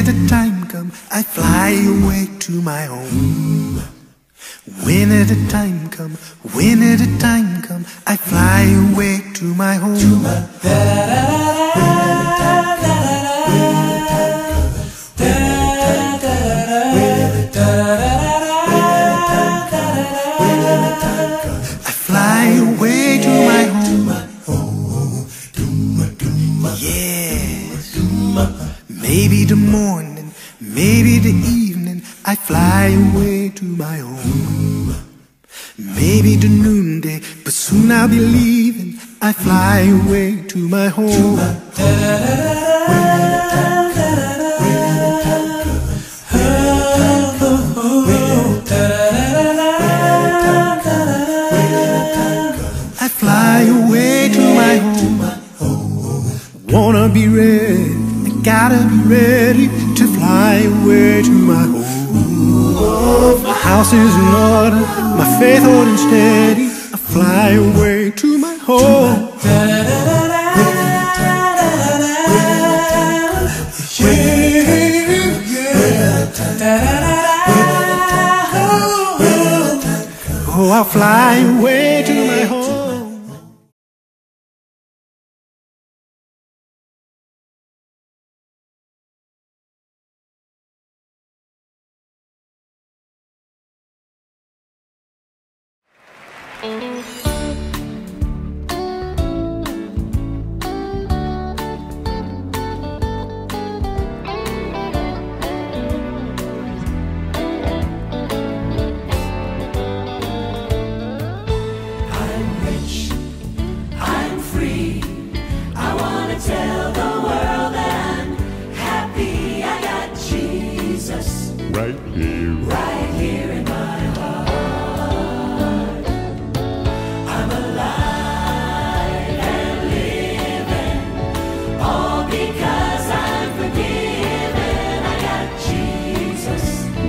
the time comes, I fly away to my home. When the time comes, when the time comes, I fly away to my home. I fly away to my home. Yes. Maybe the morning, maybe the evening, I fly away to my home. Maybe the noonday, but soon I'll be leaving. I fly away to my home. I fly away to my home. Wanna be ready, I gotta be ready to fly away to my home. My house is in order, my faith holding steady. I fly away to my home. Oh, I'll fly away to my home. Right here in my heart. I'm alive and living, all because I'm forgiven. I got Jesus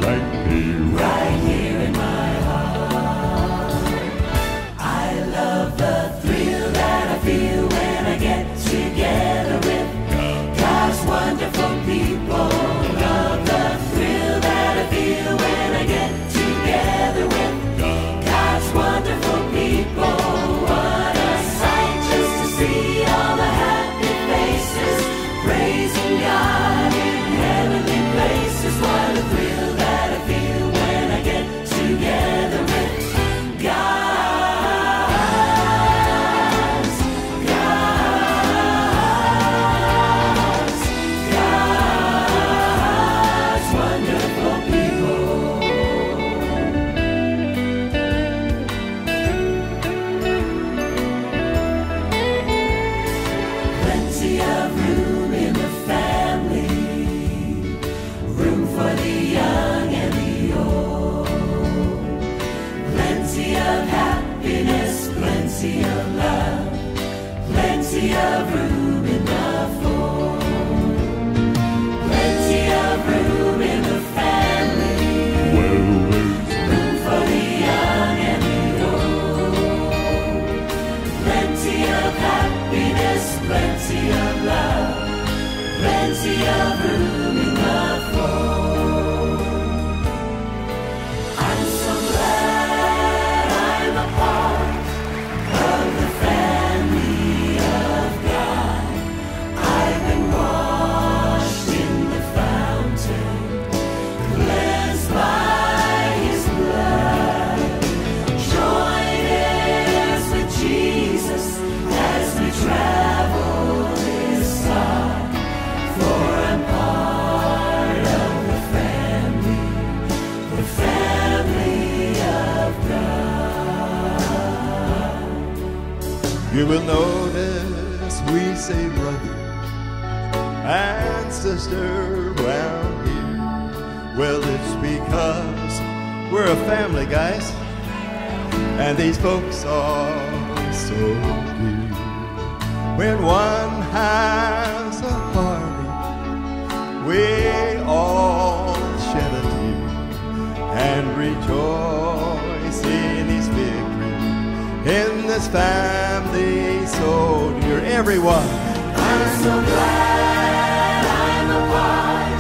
right here in my heart. I love the thrill that I feel when I get together with God's wonderful people. Love the thrill that I feel when I get together with God's wonderful people. What a sight just to see all the happy faces praising God in heavenly places. What a thrill that I feel when I get together with God's wonderful people. Plenty of room in the family, room for the young and the old. Plenty of happiness, plenty of love, plenty of room in the fold. Plenty of room in the family, room for the young and the old. Plenty of happiness, plenty of love, plenty of room in the fold. I'm so glad I'm a part of the family of God. I've been washed in the fountain, cleansed by His blood. Join heirs with Jesus as we travel this side. For I'm part of the family of God. You will notice we say brother and sister round here. Well, it's because we're a family, guys, and these folks are so dear. When one has a party, we all shed a tear and rejoice in His victory in this family so dear. Everyone, I'm so glad I'm a part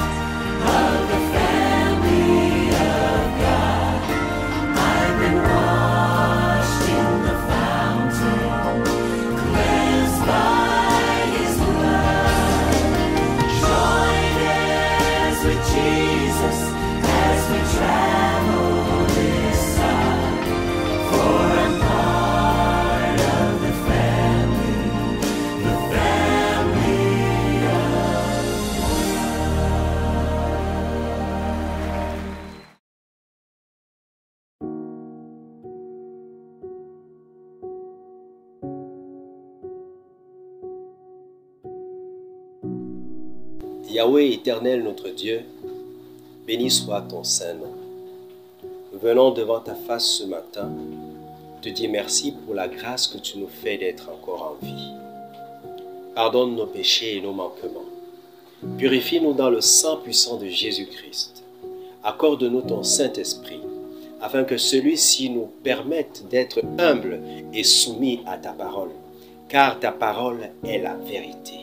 Yahweh éternel notre Dieu, béni soit ton saint nom. Nous venons devant ta face ce matin, te dire merci pour la grâce que tu nous fais d'être encore en vie. Pardonne nos péchés et nos manquements. Purifie-nous dans le sang puissant de Jésus-Christ. Accorde-nous ton Saint-Esprit, afin que celui-ci nous permette d'être humbles et soumis à ta parole, car ta parole est la vérité.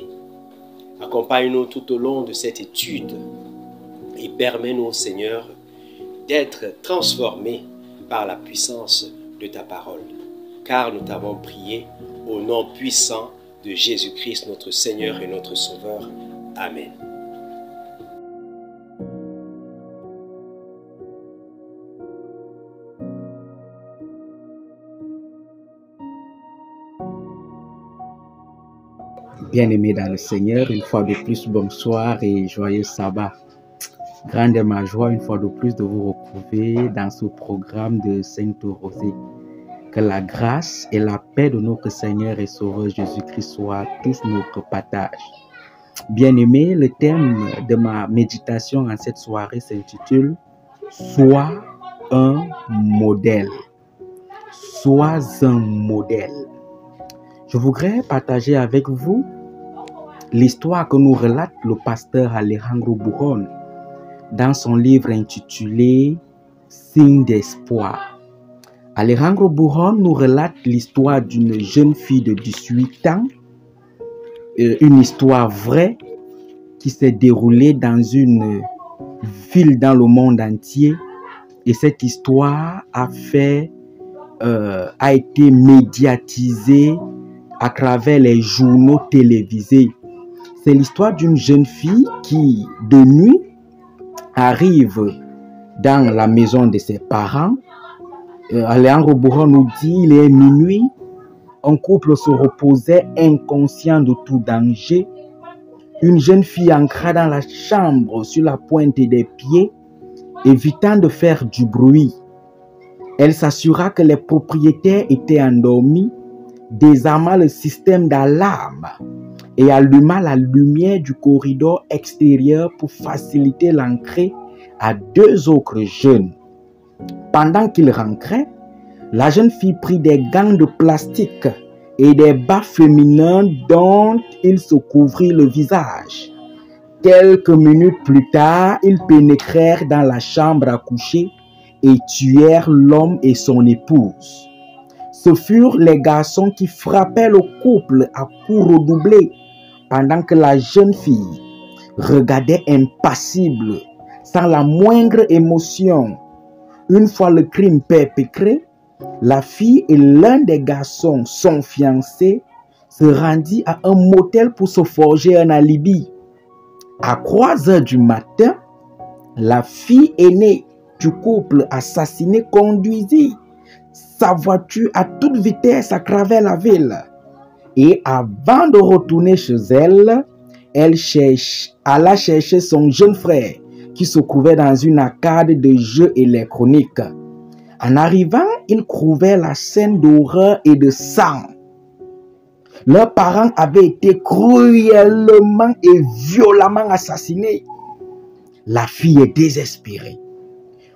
Accompagne-nous tout au long de cette étude et permets-nous, Seigneur, d'être transformés par la puissance de ta parole, car nous t'avons prié au nom puissant de Jésus-Christ, notre Seigneur et notre Sauveur. Amen. Bien-aimés dans le Seigneur, une fois de plus, bonsoir et joyeux sabbat. Grande est ma joie, une fois de plus, de vous retrouver dans ce programme de Sainte Rosée. Que la grâce et la paix de notre Seigneur et Sauveur Jésus-Christ soient tous notre partage. Bien-aimés, le thème de ma méditation en cette soirée s'intitule « Sois un modèle ». Sois un modèle. Je voudrais partager avec vous l'histoire que nous relate le pasteur Alejandro Buron dans son livre intitulé « Signe d'espoir ». Alejandro Buron nous relate l'histoire d'une jeune fille de 18 ans, une histoire vraie qui s'est déroulée dans une ville dans le monde entier, et cette histoire a été médiatisée à travers les journaux télévisés. C'est l'histoire d'une jeune fille qui, de nuit, arrive dans la maison de ses parents. Alejandro Buron nous dit, il est minuit, un couple se reposait inconscient de tout danger. Une jeune fille entra dans la chambre sur la pointe des pieds, évitant de faire du bruit. Elle s'assura que les propriétaires étaient endormis, désarma le système d'alarme et alluma la lumière du corridor extérieur pour faciliter l'entrée à deux autres jeunes. Pendant qu'ils rentraient, la jeune fille prit des gants de plastique et des bas féminins dont il se couvrit le visage. Quelques minutes plus tard, ils pénétrèrent dans la chambre à coucher et tuèrent l'homme et son épouse. Ce furent les garçons qui frappaient le couple à coups redoublés, pendant que la jeune fille regardait impassible, sans la moindre émotion. Une fois le crime perpétré, la fille et l'un des garçons, son fiancé, se rendit à un motel pour se forger un alibi. À 3 heures du matin, la fille aînée du couple assassiné conduisit sa voiture à toute vitesse à travers la ville. Et avant de retourner chez elle, elle alla chercher son jeune frère qui se trouvait dans une arcade de jeux électroniques. En arrivant, ils trouvaient la scène d'horreur et de sang. Leurs parents avaient été cruellement et violemment assassinés. La fille est désespérée.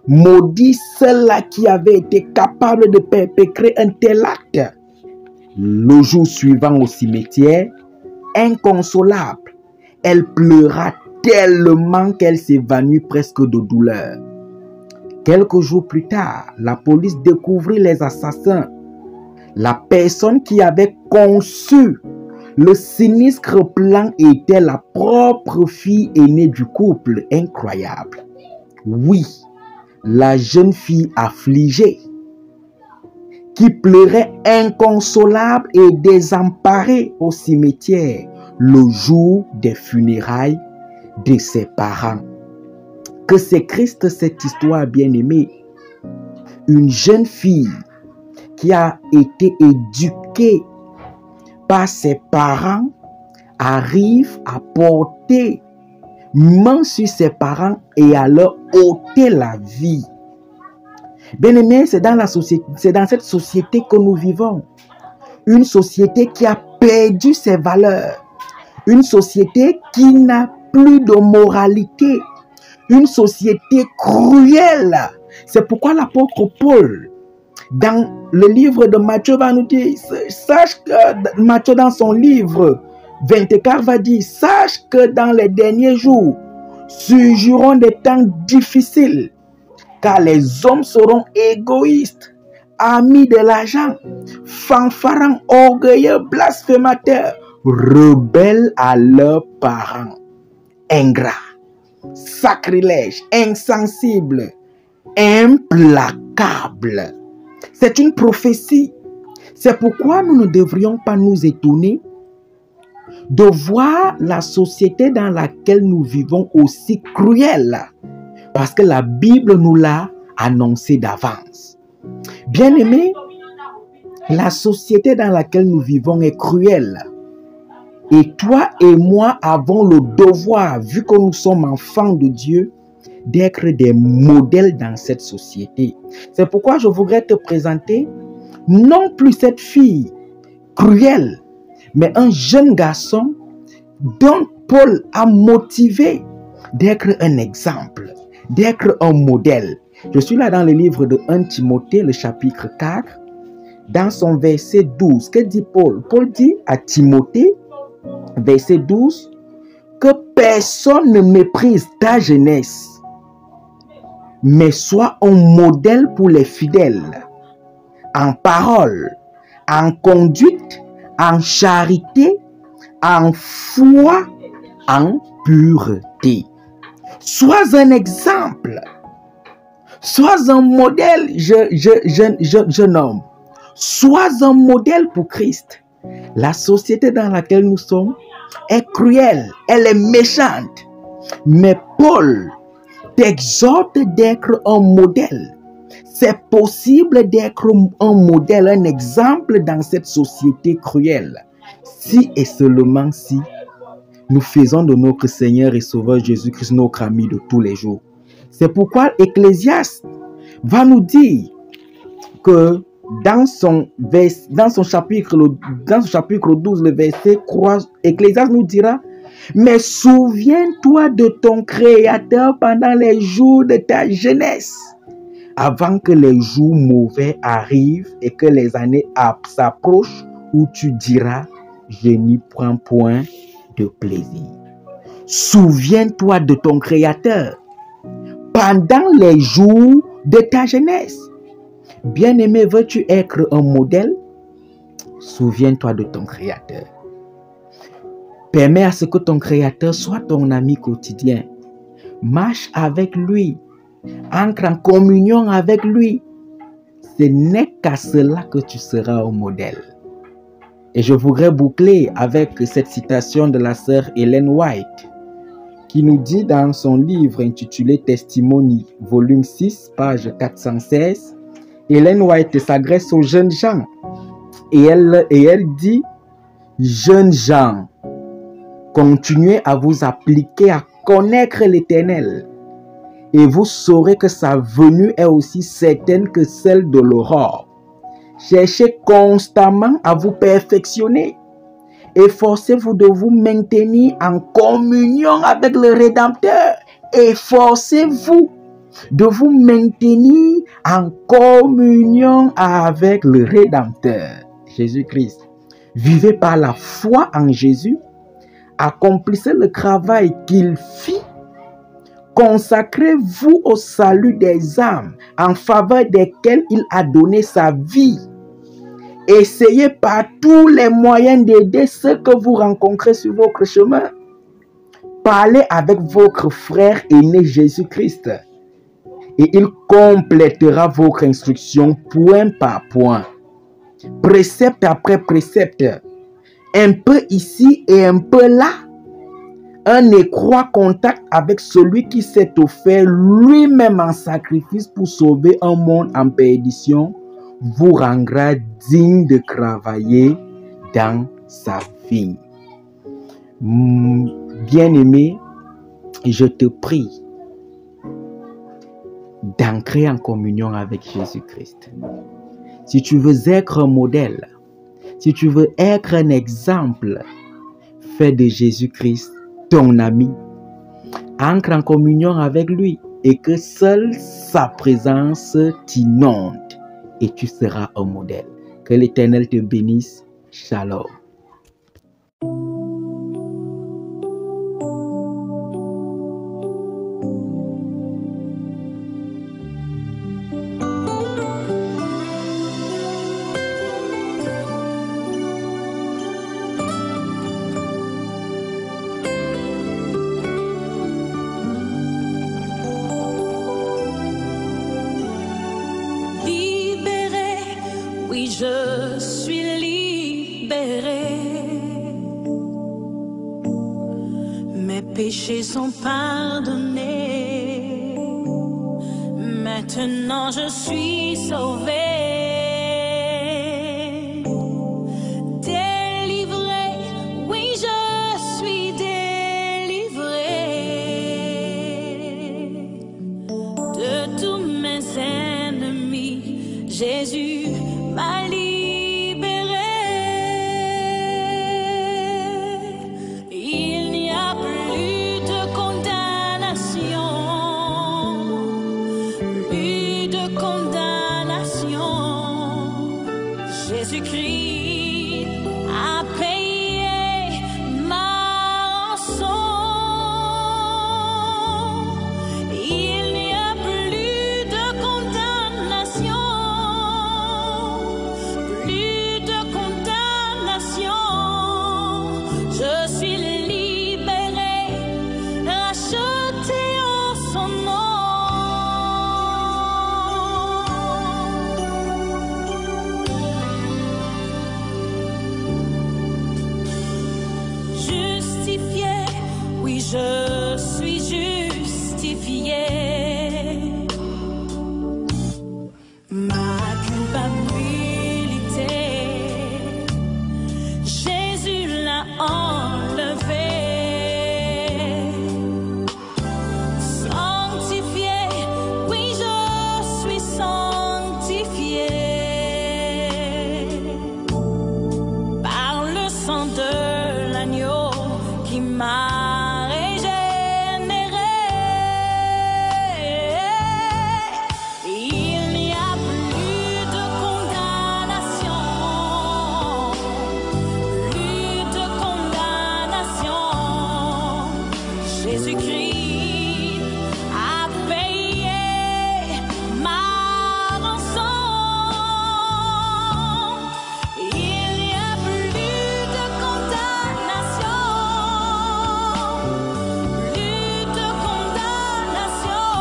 Maudit celle-là qui avait été capable de perpétrer un tel acte. Le jour suivant au cimetière, inconsolable, elle pleura tellement qu'elle s'évanouit presque de douleur. Quelques jours plus tard, la police découvrit les assassins. La personne qui avait conçu le sinistre plan était la propre fille aînée du couple. Incroyable. Oui, la jeune fille affligée, qui pleurait inconsolable et désemparée au cimetière le jour des funérailles de ses parents. Que c'est Christ cette histoire bien-aimée. Une jeune fille qui a été éduquée par ses parents arrive à porter main sur ses parents et à leur ôter la vie. Bien-aimés, c'est dans cette société que nous vivons. Une société qui a perdu ses valeurs. Une société qui n'a plus de moralité, une société cruelle. C'est pourquoi l'apôtre Paul, dans le livre de Matthieu, va nous dire, sache que Matthieu dans son livre 24 va dire, sache que dans les derniers jours surgiront des temps difficiles, car les hommes seront égoïstes, amis de l'argent, fanfarons, orgueilleux, blasphémateurs, rebelles à leurs parents, ingrats, sacrilèges, insensibles, implacables. C'est une prophétie. C'est pourquoi nous ne devrions pas nous étonner de voir la société dans laquelle nous vivons aussi cruelle, parce que la Bible nous l'a annoncé d'avance. Bien-aimés, la société dans laquelle nous vivons est cruelle. Et toi et moi avons le devoir, vu que nous sommes enfants de Dieu, d'être des modèles dans cette société. C'est pourquoi je voudrais te présenter non plus cette fille cruelle, mais un jeune garçon dont Paul a motivé d'être un exemple, d'être un modèle. Je suis là dans le livre de 1 Timothée, le chapitre 4, dans son verset 12. Que dit Paul? Paul dit à Timothée, verset 12, que personne ne méprise ta jeunesse, mais sois un modèle pour les fidèles, en parole, en conduite, en charité, en foi, en pureté. Sois un exemple. Sois un modèle, jeune homme. Sois un modèle pour Christ. La société dans laquelle nous sommes est cruelle, elle est méchante. Mais Paul t'exhorte d'être un modèle. C'est possible d'être un modèle, un exemple dans cette société cruelle. Si et seulement si nous faisons de notre Seigneur et Sauveur Jésus-Christ notre ami de tous les jours. C'est pourquoi Ecclésiaste va nous dire que dans son chapitre 12, le verset 3, Ecclésiaste nous dira, mais souviens-toi de ton Créateur pendant les jours de ta jeunesse, avant que les jours mauvais arrivent et que les années s'approchent où tu diras, je n'y prends point de plaisir. Souviens-toi de ton Créateur pendant les jours de ta jeunesse. Bien-aimé, veux-tu être un modèle? Souviens-toi de ton Créateur. Permets à ce que ton Créateur soit ton ami quotidien. Marche avec lui. Entre en communion avec lui. Ce n'est qu'à cela que tu seras un modèle. Et je voudrais boucler avec cette citation de la sœur Ellen White, qui nous dit dans son livre intitulé Testimony, volume 6, page 416, Ellen White s'adresse aux jeunes gens et elle dit, jeunes gens, continuez à vous appliquer à connaître l'Éternel et vous saurez que sa venue est aussi certaine que celle de l'aurore. Cherchez constamment à vous perfectionner. Efforcez-vous de vous maintenir en communion avec le Rédempteur. Efforcez-vous de vous maintenir en communion avec le Rédempteur, Jésus-Christ. Vivez par la foi en Jésus. Accomplissez le travail qu'il fit. Consacrez-vous au salut des âmes en faveur desquelles il a donné sa vie. Essayez par tous les moyens d'aider ceux que vous rencontrez sur votre chemin. Parlez avec votre frère aîné Jésus-Christ et il complétera votre instruction point par point, précepte après précepte, un peu ici et un peu là. Un étroit contact avec celui qui s'est offert lui-même en sacrifice pour sauver un monde en perdition vous rendra digne de travailler dans sa vie. Bien-aimé, je te prie d'ancrer en communion avec Jésus-Christ. Si tu veux être un modèle, si tu veux être un exemple, fais de Jésus-Christ ton ami, entre en communion avec lui et que seule sa présence t'inonde et tu seras un modèle. Que l'Éternel te bénisse. Shalom. Je suis libéré. Mes péchés sont pardonnés. Maintenant je suis sauvé. Délivré, oui je suis délivré de tous mes ennemis. Jésus m'a libéré. Il n'y a plus de condamnation, plus de condamnation. Jésus-Christ a payé ma rançon. Il n'y a plus de condamnation. Je suis libéré, racheté en son nom. Justifié, oui je suis justifié. Ma culpabilité, Jésus l'a enlevé. Sanctifié, oui je suis sanctifié par le sang de l'agneau qui m'a régénéré. Il n'y a plus de condamnation, plus de condamnation. Jésus-Christ a payé ma rançon. Il n'y a plus de condamnation, plus de condamnation.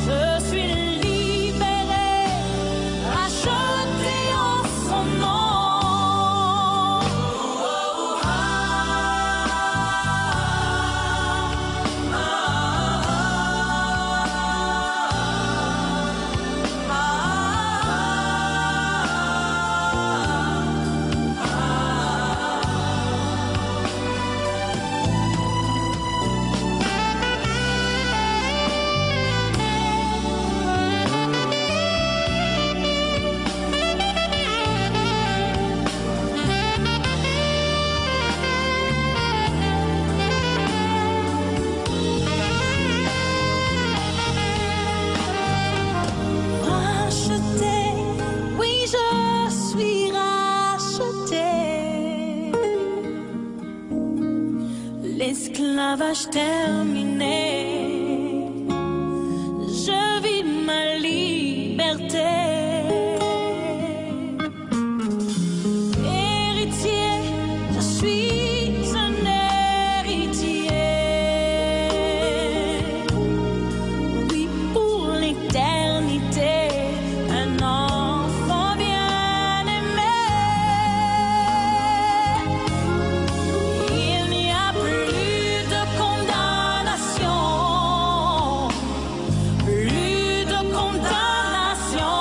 Je suis libéré, racheté en son nom. Racheté, oui je suis racheté. L'esclavage terminé, je vis ma liberté. Héritier, je suis un héritier. Oui, pour l'éternité, un enfant bien-aimé. Il n'y a plus de condamnation, plus de condamnation.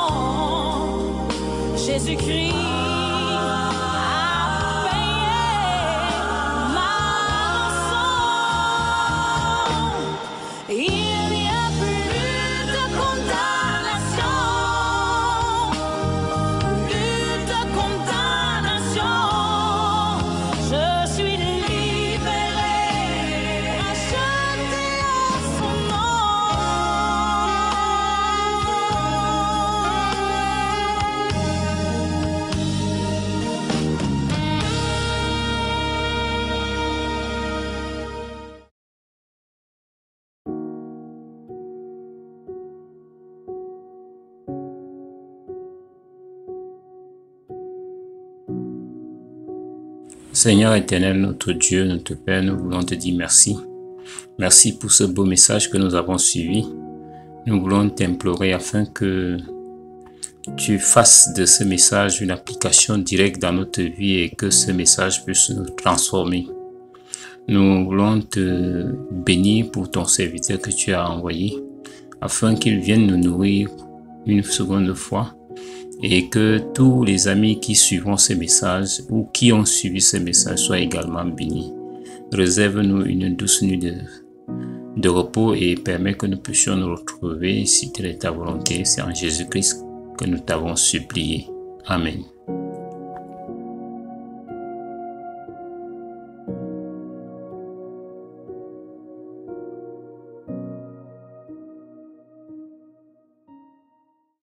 Jésus-Christ a payé ma rançon. Il n'y a plus de condamnation, plus de condamnation. Je suis libéré, racheté Seigneur éternel, notre Dieu, notre Père, nous voulons te dire merci. Merci pour ce beau message que nous avons suivi. Nous voulons t'implorer afin que tu fasses de ce message une application directe dans notre vie et que ce message puisse nous transformer. Nous voulons te bénir pour ton serviteur que tu as envoyé afin qu'il vienne nous nourrir une seconde fois et que tous les amis qui suivront ces messages ou qui ont suivi ces messages soient également bénis. Réserve-nous une douce nuit de repos et permets que nous puissions nous retrouver si telle est ta volonté. C'est en Jésus-Christ que nous t'avons supplié. Amen.